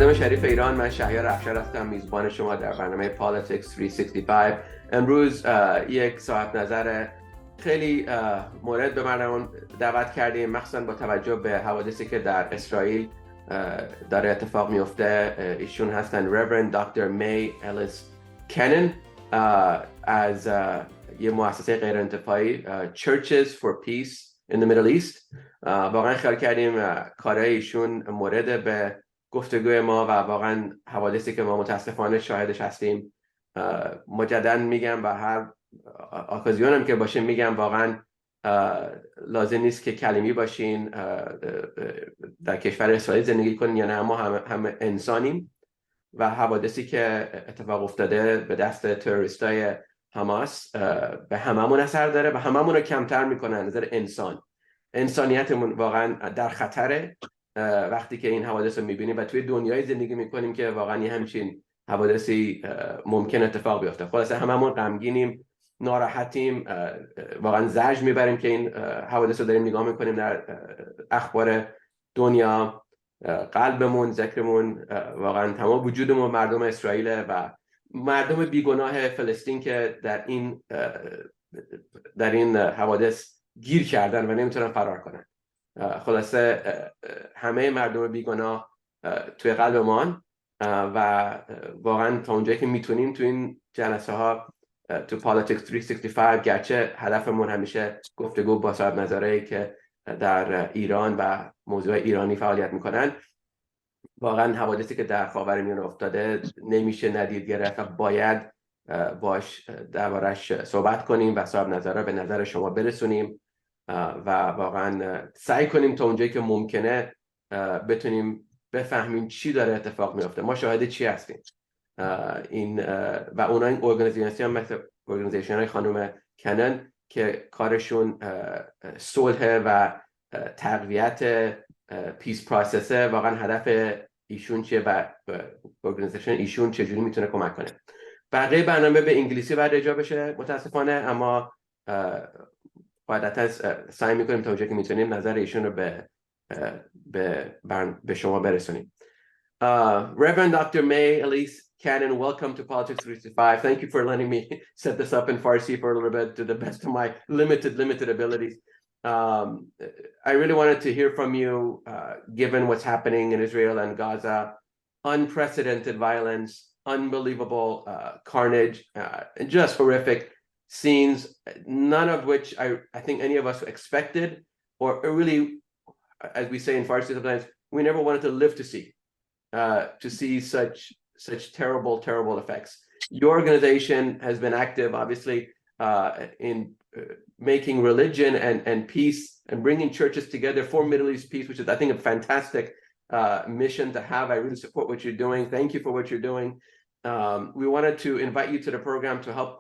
مردم شریف ایران، من شهیار افشار هستم، میزبان شما در برنامه Politics 365. امروز یک صاحب نظر خیلی مورد به برنامه دعوت کردیم، مخصوصا با توجه به حوادثی که در اسرائیل داره اتفاق میفته. ایشون هستن Reverend Dr. May Elise Cannon از یه مؤسسه غیر انتفاعی Churches for Peace in the Middle East. واقعا خیال کردیم کارهای ایشون مورد به گفتگوی ما و واقعا حوادثی که ما متاسفانه شاهدش هستیم. مجددا میگم و هر آکازیونم که باشه میگم واقعا لازم نیست که کلمی باشین، در کشور اسرائیل زندگی کنین یا نه، ما هم انسانیم و حوادثی که اتفاق افتاده به دست تروریستای حماس به هممون اثر داره و هممون رو کمتر میکنه. نظر انسانیتمون واقعا در خطره وقتی که این حوادث رو میبینیم و توی دنیای زندگی میکنیم که واقعا یه همچین حوادثی ممکن اتفاق بیفته. خلاصه هممون غمگینیم، ناراحتیم، واقعا زجر میبریم که این حوادث رو داریم نگاه میکنیم در اخبار دنیا. قلبمون، ذکرمون، واقعا تمام وجودمون مردم اسرائیل و مردم بیگناه فلسطین که در این حوادث گیر کردن و نمیتونن فرار کنن. خلاصه همه مردم بیگناه توی قلبمان و واقعا تا اونجایی که میتونیم تو این جلسه ها تو Politics 365، گرچه هدفمون همیشه گفتگو با صاحب نظرهایی که در ایران و موضوع ایرانی فعالیت میکنن، واقعا حوادثی که در خاورمیانه افتاده نمیشه ندید گرفت و باید باش دربارش صحبت کنیم و صاحب نظره به نظر شما برسونیم و واقعا سعی کنیم تا اونجایی که ممکنه بتونیم بفهمیم چی داره اتفاق میفته، ما شاهد چی هستیم. این و اونا این ارگانیزیشن مثل ارگانیزیشن های خانم کنن که کارشون صلح و تقویت پیس پروسسه، واقعا هدف ایشون چیه و ارگانیزیشن ایشون چجوری میتونه کمک کنه. بقیه برنامه به انگلیسی باید اجرا بشه متاسفانه، اما قاعدتا سعی میکنیم تا اونجایی که میتونیم نظر ایشون رو به شما برسونیم. Reverend Dr. May Elise Cannon, welcome to Politics 365. Thank you for letting me set this up in Farsi for a little bit to the best of my limited abilities. I really wanted to hear from you, given what's happening in Israel and Gaza, unprecedented violence, unbelievable carnage, and just horrific scenes, none of which I think any of us expected, or really, as we say in Farsi sometimes, we never wanted to live to see such terrible effects. Your organization has been active, obviously, in making religion and peace and bringing churches together for Middle East peace, which is, I think, a fantastic mission to have. I really support what you're doing. Thank you for what you're doing. We wanted to invite you to the program to help,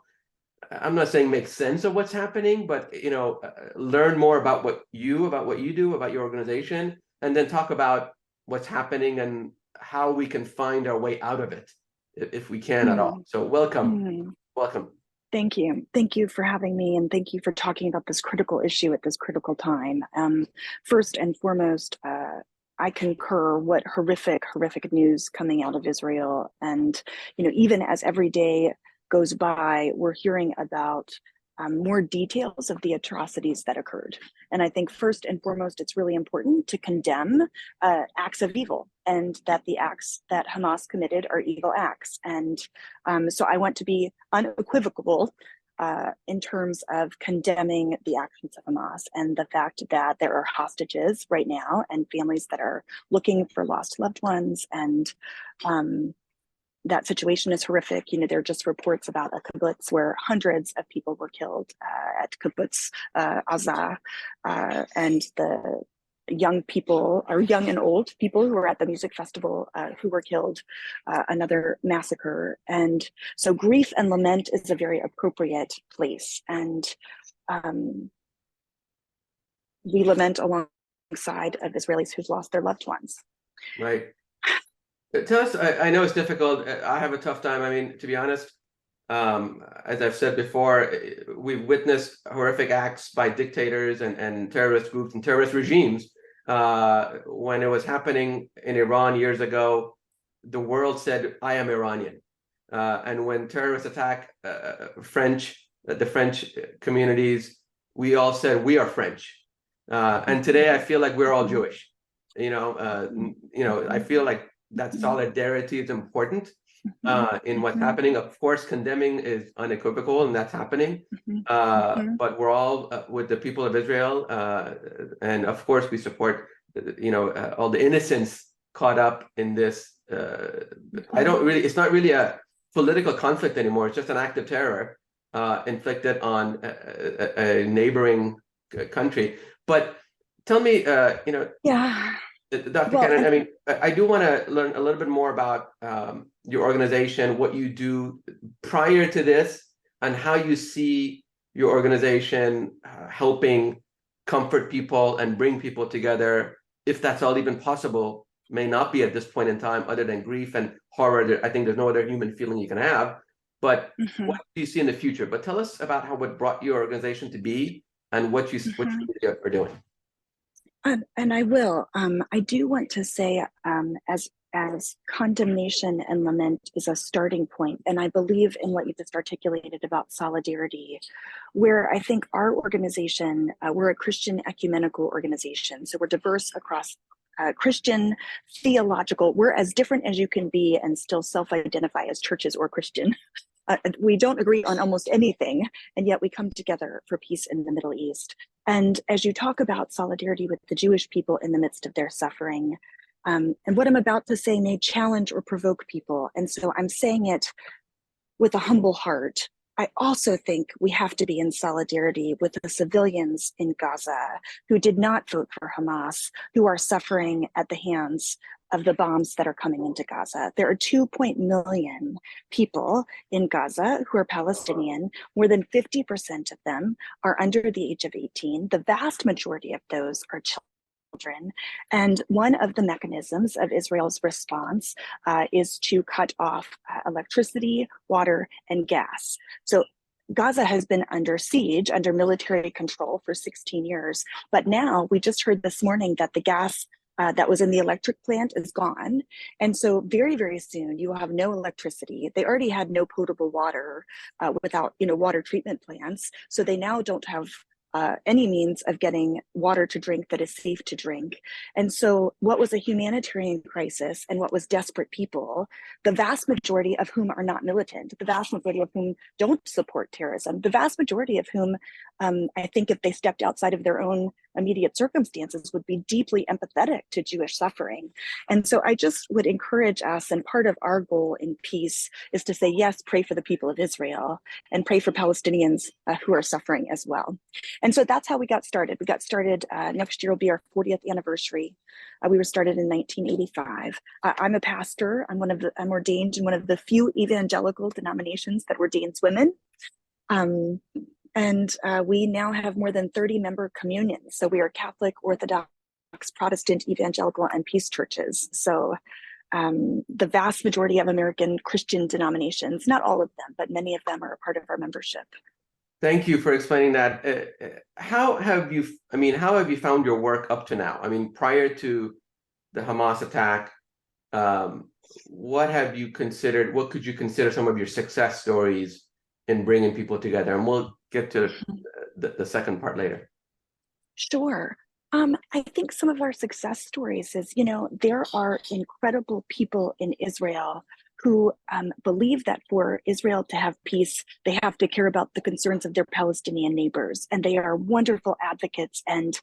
I'm not saying make sense of what's happening, but learn more about what you do, about your organization, and then talk about what's happening and how we can find our way out of it, if we can at all. So welcome. Thank you for having me, and thank you for talking about this critical issue at this critical time. First and foremost, I concur what horrific news coming out of Israel, and even as every day goes by, we're hearing about more details of the atrocities that occurred. And I think first and foremost, it's really important to condemn acts of evil, and that the acts that Hamas committed are evil acts. And so I want to be unequivocal in terms of condemning the actions of Hamas and the fact that there are hostages right now and families that are looking for lost loved ones, and that situation is horrific. There are just reports about a kibbutz where hundreds of people were killed at kibbutz Azah, and the young people, or young and old people who were at the music festival who were killed, another massacre. And so grief and lament is a very appropriate place. And we lament alongside of Israelis who've lost their loved ones. Right. Tell us, I know it's difficult. I have a tough time. I mean, to be honest, as I've said before, we've witnessed horrific acts by dictators and terrorist groups and terrorist regimes. When it was happening in Iran years ago, the world said, I am Iranian. And when terrorists attack the French communities, we all said, we are French. And today I feel like we're all Jewish. I feel like that solidarity is important in what's happening. Of course, condemning is unequivocal, and that's happening. But we're all with the people of Israel, and of course, we support all the innocents caught up in this. It's not really a political conflict anymore. It's just an act of terror inflicted on a neighboring country. But tell me, Yeah. Dr. Cannon, I mean, I do want to learn a little bit more about your organization, what you do prior to this, and how you see your organization helping comfort people and bring people together, if that's all even possible. May not be at this point in time, other than grief and horror. I think there's no other human feeling you can have. But what do you see in the future? But tell us about what brought your organization to be and what you are doing. And I will. I do want to say, as condemnation and lament is a starting point, and I believe in what you just articulated about solidarity, where I think our organization, we're a Christian ecumenical organization, so we're diverse across Christian, theological. We're as different as you can be and still self-identify as churches or Christian. We don't agree on almost anything, and yet we come together for peace in the Middle East. And as you talk about solidarity with the Jewish people in the midst of their suffering, and what I'm about to say may challenge or provoke people, and so I'm saying it with a humble heart. I also think we have to be in solidarity with the civilians in Gaza who did not vote for Hamas, who are suffering at the hands of the bombs that are coming into Gaza. There are 2 million people in Gaza who are Palestinian. More than 50% of them are under the age of 18. The vast majority of those are children. And one of the mechanisms of Israel's response is to cut off electricity, water, and gas. So Gaza has been under siege, under military control for 16 years. But now we just heard this morning that the gas that was in the electric plant is gone. And so very, very soon you will have no electricity. They already had no potable water without, water treatment plants. So they now don't have any means of getting water to drink that is safe to drink. And so what was a humanitarian crisis and what was desperate people, the vast majority of whom are not militant, the vast majority of whom don't support terrorism, the vast majority of whom I think if they stepped outside of their own immediate circumstances would be deeply empathetic to Jewish suffering. And so I just would encourage us, and part of our goal in peace is to say, yes, pray for the people of Israel and pray for Palestinians who are suffering as well. And so that's how we got started. We got started, next year will be our 40th anniversary. We were started in 1985. I'm a pastor. I'm ordained in one of the few evangelical denominations that ordains women. And we now have more than 30 member communions. So we are Catholic, Orthodox, Protestant, evangelical, and peace churches. So the vast majority of American Christian denominations, not all of them, but many of them are a part of our membership. Thank you for explaining that. How have you found your work up to now? I mean, prior to the Hamas attack, what could you consider some of your success stories in bringing people together? And we'll get to the second part later. Sure. I think some of our success stories is, there are incredible people in Israel who believe that for Israel to have peace, they have to care about the concerns of their Palestinian neighbors. And they are wonderful advocates, and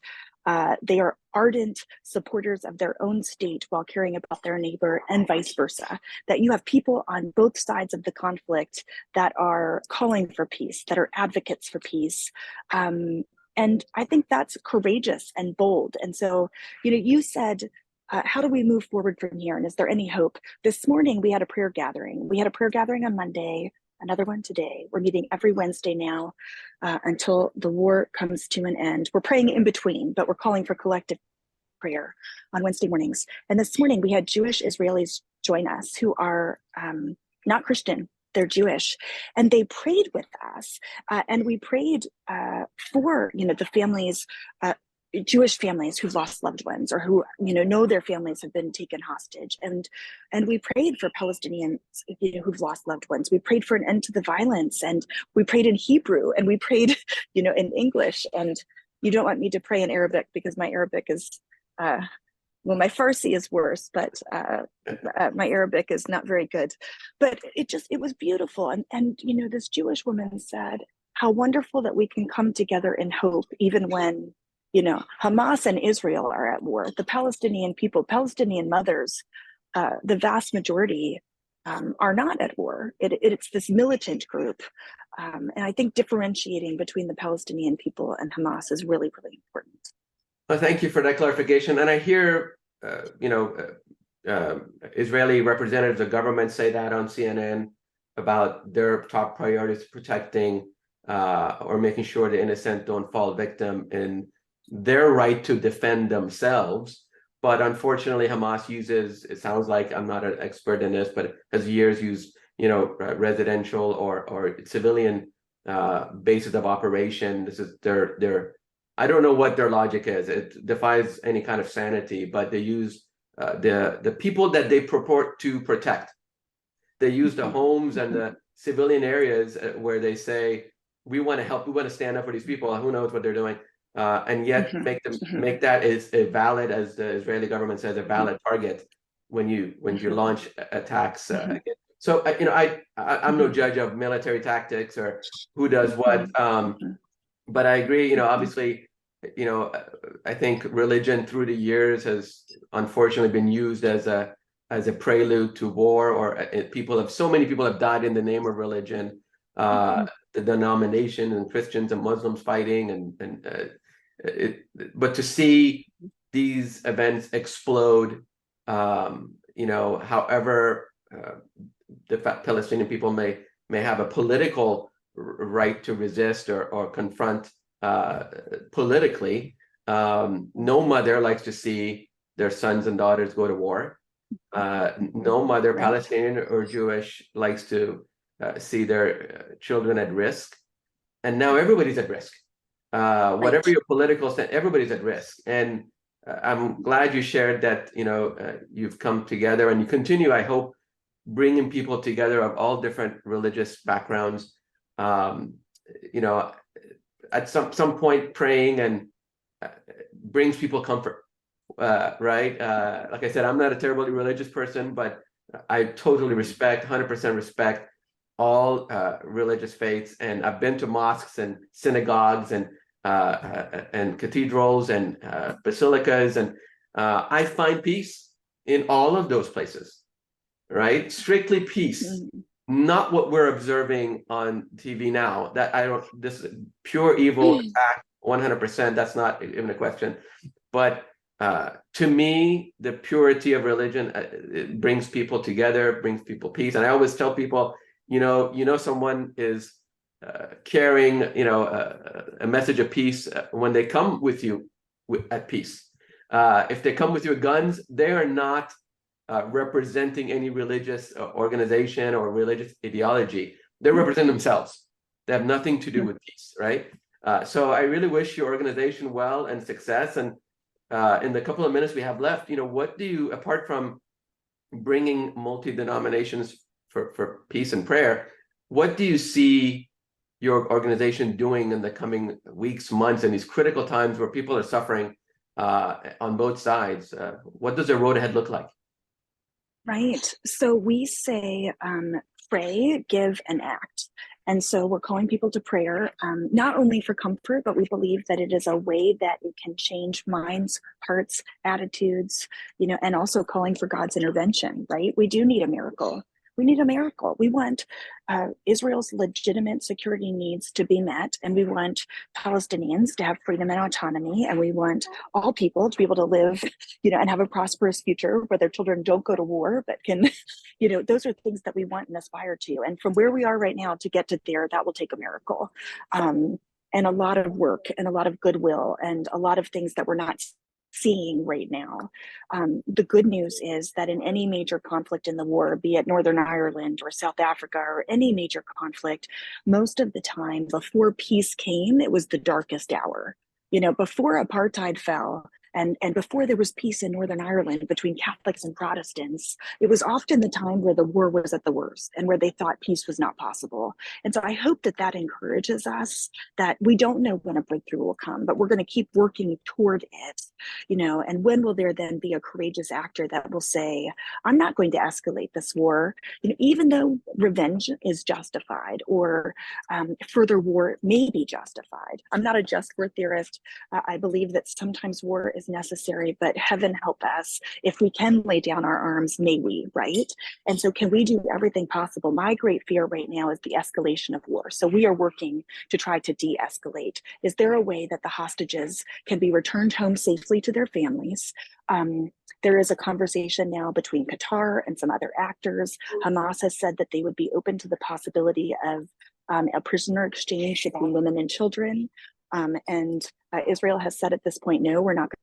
they are ardent supporters of their own state while caring about their neighbor, and vice versa. That you have people on both sides of the conflict that are calling for peace, that are advocates for peace. And I think that's courageous and bold. And so, you said, how do we move forward from here? And is there any hope? This morning, we had a prayer gathering. We had a prayer gathering on Monday, another one today. We're meeting every Wednesday now until the war comes to an end. We're praying in between, but we're calling for collective prayer on Wednesday mornings. And this morning, we had Jewish Israelis join us who are not Christian. They're Jewish, and they prayed with us, and we prayed for the families Jewish families who've lost loved ones, or who know their families have been taken hostage, and we prayed for Palestinians who've lost loved ones. We prayed for an end to the violence, and we prayed in Hebrew, and we prayed in English. And you don't want me to pray in Arabic because my Arabic is well, my Farsi is worse, but my Arabic is not very good. But it was beautiful. And this Jewish woman said, how wonderful that we can come together in hope, even when, Hamas and Israel are at war. The Palestinian people, Palestinian mothers, the vast majority are not at war. It's this militant group. And I think differentiating between the Palestinian people and Hamas is really, really important. Well, thank you for that clarification. And I hear, Israeli representatives of government say that on CNN about their top priorities protecting or making sure the innocent don't fall victim in their right to defend themselves. But unfortunately, Hamas uses, it sounds like, I'm not an expert in this, but has years used, residential or civilian bases of operation. This is their I don't know what their logic is. It defies any kind of sanity, but they use the people that they purport to protect. They use the homes and the civilian areas where they say, we want to help, we want to stand up for these people. Who knows what they're doing? And yet make that as valid, as the Israeli government says, a valid target when you launch attacks. So I'm no judge of military tactics or who does what. But I agree, obviously, I think religion through the years has unfortunately been used as a prelude to war, or so many people have died in the name of religion, the denomination, and Christians and Muslims fighting, but to see these events explode, however the Palestinian people may have a political right to resist or confront politically. No mother likes to see their sons and daughters go to war. No mother, Palestinian or Jewish, likes to see their children at risk. And now everybody's at risk. Whatever your political stance, everybody's at risk. And I'm glad you shared that, you've come together and you continue, I hope, bringing people together of all different religious backgrounds. At some point, praying and brings people comfort, right? Like I said, I'm not a terribly religious person, but I totally respect, 100% respect all religious faiths. And I've been to mosques and synagogues and cathedrals and basilicas, and I find peace in all of those places, right? Strictly peace. Not what we're observing on TV now. This is pure evil act, 100%. That's not even a question. But to me, the purity of religion, it brings people together, brings people peace. And I always tell people, someone is carrying, a message of peace when they come with you at peace. If they come with you with guns, they are not representing any religious organization or religious ideology. They represent themselves. They have nothing to do with peace, right? So I really wish your organization well and success. And in the couple of minutes we have left, what do you, apart from bringing multi-denominations for peace and prayer, what do you see your organization doing in the coming weeks, months, and these critical times where people are suffering on both sides? What does the road ahead look like? Right. So we say pray, give, and act. And so we're calling people to prayer, not only for comfort, but we believe that it is a way that it can change minds, hearts, attitudes, and also calling for God's intervention, right? We do need a miracle. We need a miracle. We want Israel's legitimate security needs to be met, and we want Palestinians to have freedom and autonomy, and we want all people to be able to live, and have a prosperous future where their children don't go to war, but can, those are things that we want and aspire to. And from where we are right now to get to there, that will take a miracle, and a lot of work and a lot of goodwill and a lot of things that we're not seeing right now. The good news is that in any major conflict in the war, be it Northern Ireland or South Africa or any major conflict, most of the time before peace came, it was the darkest hour. before apartheid fell, and before there was peace in Northern Ireland between Catholics and Protestants, it was often the time where the war was at the worst and where they thought peace was not possible. And so I hope that encourages us, that we don't know when a breakthrough will come, but we're going to keep working toward it, and when will there then be a courageous actor that will say, I'm not going to escalate this war, even though revenge is justified, or further war may be justified. I'm not a just war theorist. I believe that sometimes war is necessary, but heaven help us if we can lay down our arms, may we, right? And so can we do everything possible? My great fear right now is the escalation of war. So we are working to try to de-escalate. Is there a way that the hostages can be returned home safely to their families? There is a conversation now between Qatar and some other actors. Hamas has said that they would be open to the possibility of a prisoner exchange between women and children. And Israel has said at this point, no, we're not going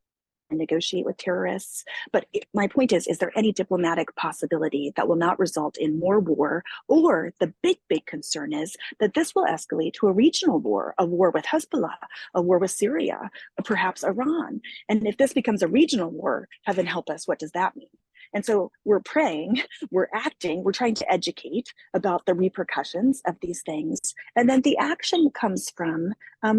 to negotiate with terrorists. But my point is there any diplomatic possibility that will not result in more war? Or the big concern is that this will escalate to a regional war, a war with Hezbollah, a war with Syria, perhaps Iran. And if this becomes a regional war, heaven help us, what does that mean? And so we're praying, we're acting, we're trying to educate about the repercussions of these things. And then the action comes from,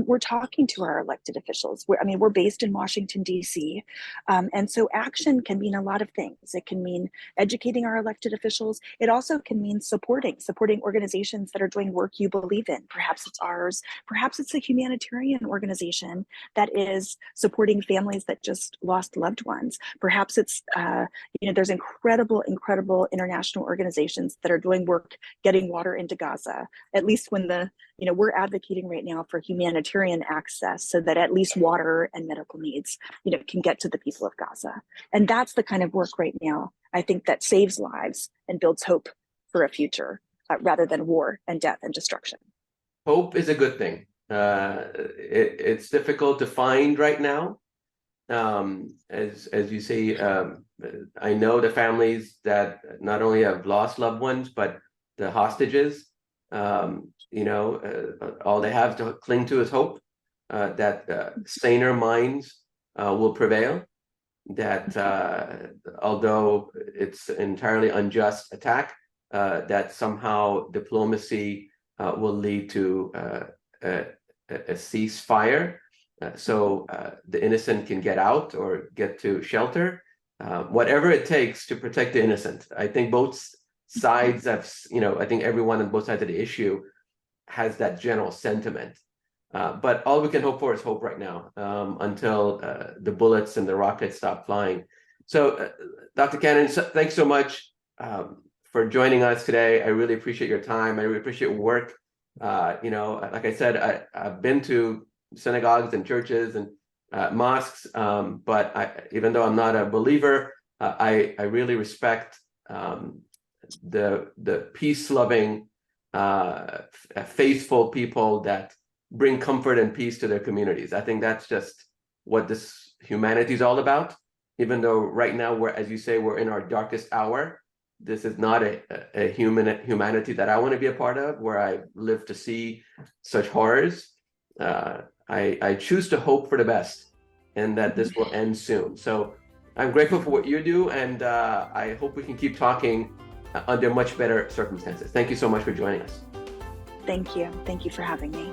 we're talking to our elected officials. We're based in Washington, D.C. And so action can mean a lot of things. It can mean educating our elected officials. It also can mean supporting organizations that are doing work you believe in. Perhaps it's ours. Perhaps it's a humanitarian organization that is supporting families that just lost loved ones. Perhaps it's, there's incredible international organizations that are doing work getting water into Gaza, at least when we're advocating right now for humanitarian access so that at least water and medical needs, can get to the people of Gaza. And that's the kind of work right now, I think, that saves lives and builds hope for a future rather than war and death and destruction. Hope is a good thing. It's difficult to find right now. As you say, I know the families that not only have lost loved ones, but the hostages, all they have to cling to is hope that saner minds will prevail, that although it's an entirely unjust attack, that somehow diplomacy will lead to a ceasefire. So the innocent can get out or get to shelter, whatever it takes to protect the innocent. I think both sides have, I think everyone on both sides of the issue has that general sentiment. But all we can hope for is hope right now until the bullets and the rockets stop flying. So Dr. Cannon, thanks so much for joining us today. I really appreciate your time. I really appreciate your work. Like I said, I've been to synagogues and churches and mosques, but even though I'm not a believer, I really respect the peace-loving, faithful people that bring comfort and peace to their communities. I think that's just what this humanity is all about. Even though right now we're, as you say, we're in our darkest hour, this is not a humanity that I want to be a part of, where I live to see such horrors. I choose to hope for the best and that this will end soon. So I'm grateful for what you do, and I hope we can keep talking under much better circumstances. Thank you so much for joining us. Thank you. Thank you for having me.